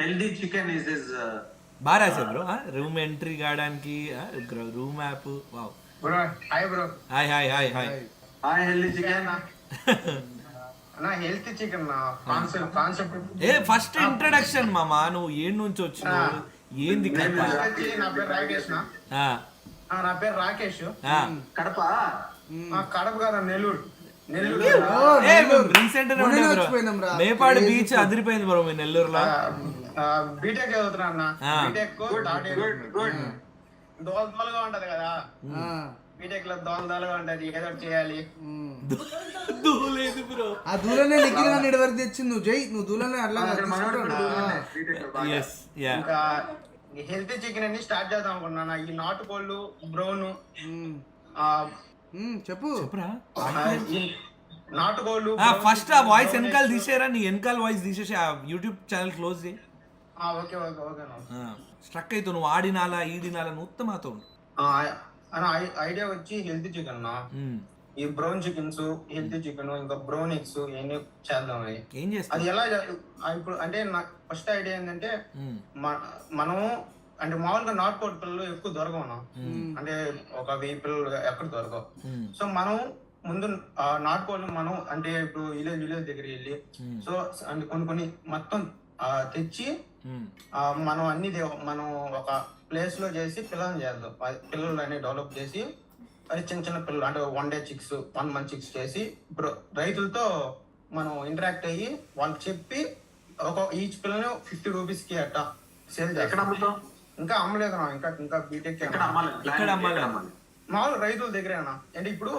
healthy chicken is his. బాగా రాసా bro. Room entry కావడానికి room app. Wow. Bro hi bro. Hi hi hi hi. Hi, healthy chicken. నా health chicken నా concept ఏ first introduction మామా, నువ్వు ఏడు నుంచి వచ్చినావు, ఏంది కథ? నా పేరు రాకేష్ నా పేరు రాకేష్. కడప. కడప కదా, నెల్లూరు. రీసెంట్ మేపాడు బీచ్ అదిరిపోయింది బ్రో మీ నెల్లూరులో. బీటెక్ చదువుతున్నా అన్న. బీటెక్ దోలగా ఉంటది కదా, బీటెక్ లో దోలగా ఉంటది, ఏదో చేయాలి. దూలేదు బ్రో. ఆ దూలనే నిఖిల్ గాని ఇటు వరకు తెచ్చింది. నువ్వు జై, నువ్వు దూలనే అట్లా ఇంకా హెల్తీ చికెన్ అని స్టార్ట్ చేద్దాం అనుకున్నా. ఈ నాటుకోళ్ళు, బ్రౌన్, చెప్పు నాటుకోళ్ళు. ఫస్ట్ ఆ వాయిస్ వెనకాల తీసేరా, నీ వెనకాల వాయిస్ తీసేసి ఆ యూట్యూబ్ ఛానల్ క్లోజ్ చేయి. Okay okay okay. స్ట్రక్ అయితే నువ్వు ఆడినాలా ఈడినాలా నువ్వు మాతో ఐడియా వచ్చి హెల్తీ చికెన్ నా, ఈ బ్రౌన్ చికెన్స్, హెల్తీ చికెన్, ఇంకా బ్రౌన్ ఎగ్స్ ఇవన్నీ చేద్దాం. ఏం చేస్తా అది ఎలా ఇప్పుడు అంటే నాకు ఫస్ట్ ఐడియా ఏంటంటే మనం అంటే మామూలుగా నాటుకోడి పిల్లలు ఎక్కువ దొరకవు, అంటే ఒక 1000 పిల్లలు ఎక్కడ దొరకవు. సో మనం ముందు నాటుకోళ్ళు మనం అంటే ఇప్పుడు విలేజ్ దగ్గరికి వెళ్ళి సో అంటే కొన్ని మొత్తం తెచ్చి మనం అన్ని మనం ఒక ప్లేస్ లో చేసి పిల్లల్ని చేద్దాం. పిల్లలు అన్ని డెవలప్ చేసి అది చిన్న పిల్లలు అంటే 1 day chicks 1 month chicks చేసి ఇప్పుడు రైతులతో మనం ఇంటరాక్ట్ అయ్యి వాళ్ళకి చెప్పి ఒక ఈచ్ పిల్లని 50 rupees కి అట్ట సేల్ చేస్తాం. ఇంకా అమ్మలేదు నా, ఇంకా బీటెక్ మామూలు రైతుల దగ్గరేనా అంటే ఇప్పుడు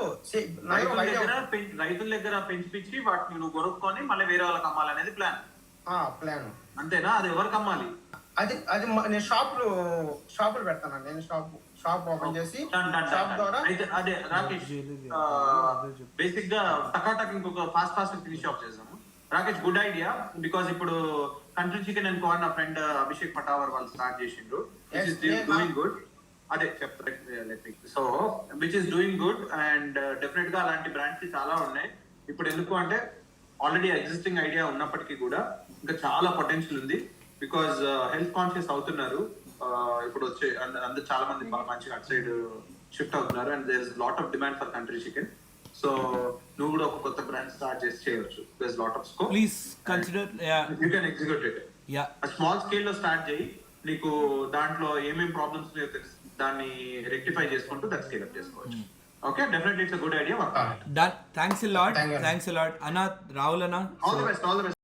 రైతుల దగ్గర పెంచిపించి వాటిని నువ్వు కొనుక్కొని మళ్ళీ వేరే వాళ్ళకి అమ్మాలనేది ప్లాన్ అంతేనా? అది ఎవరికి అమ్మాలి? అది నేను షాపులు పెడతాను. నేను షాప్ ఓపెన్ చేసి షాప్ ద్వారా అదే రాకేష్ బేసిక్ గా టకాటక్ ఇంకొక ఫాస్ట్ ఫినిష్ షాప్ చేసాము. రాకేష్ గుడ్ ఐడియా, బికాస్ ఇప్పుడు కంట్రీ చికెన్ అనుకో నా ఫ్రెండ్ అభిషేక్ పటావర్ వాళ్ళు స్టార్ట్ చేసిండ్రు, డూయింగ్ గుడ్. అదే చెప్తాను. So which is doing good and definite గా అలాంటి బ్రాండ్స్ చాలా ఉన్నాయి. ఇప్పుడు ఎందుకు అంటే ఆల్రెడీ ఎగ్జిస్టింగ్ ఐడియా ఉన్నప్పటికీ కూడా ఇంకా చాలా పొటెన్షియల్ ఉంది. బికాస్ హెల్త్ కాన్షియస్ అవుతున్నారు ఇప్పుడు వచ్చే అందరు చాలా మంది మంచిగా అటు సైడ్ షిఫ్ట్ అవుతున్నారు and there is lot of demand for country chicken. So నువ్వు కూడా ఒక కొత్త బ్రాండ్ స్టార్ట్ చేసి చేయొచ్చు. There is lot of scope. Please consider you can execute it. Small scale లో స్టార్ట్ చేయి. నీకు దాంట్లో ఏమేం ప్రాబ్లమ్స్ ఉన్నాయో తెలుసు, దాన్ని రెక్టిఫై చేసుకుంటూ దాన్ని స్కేల్ అప్ చేసుకోవచ్చు. Okay, definitely it's a good idea. Thanks a lot అన్న రాహుల్ అన్న. All the best.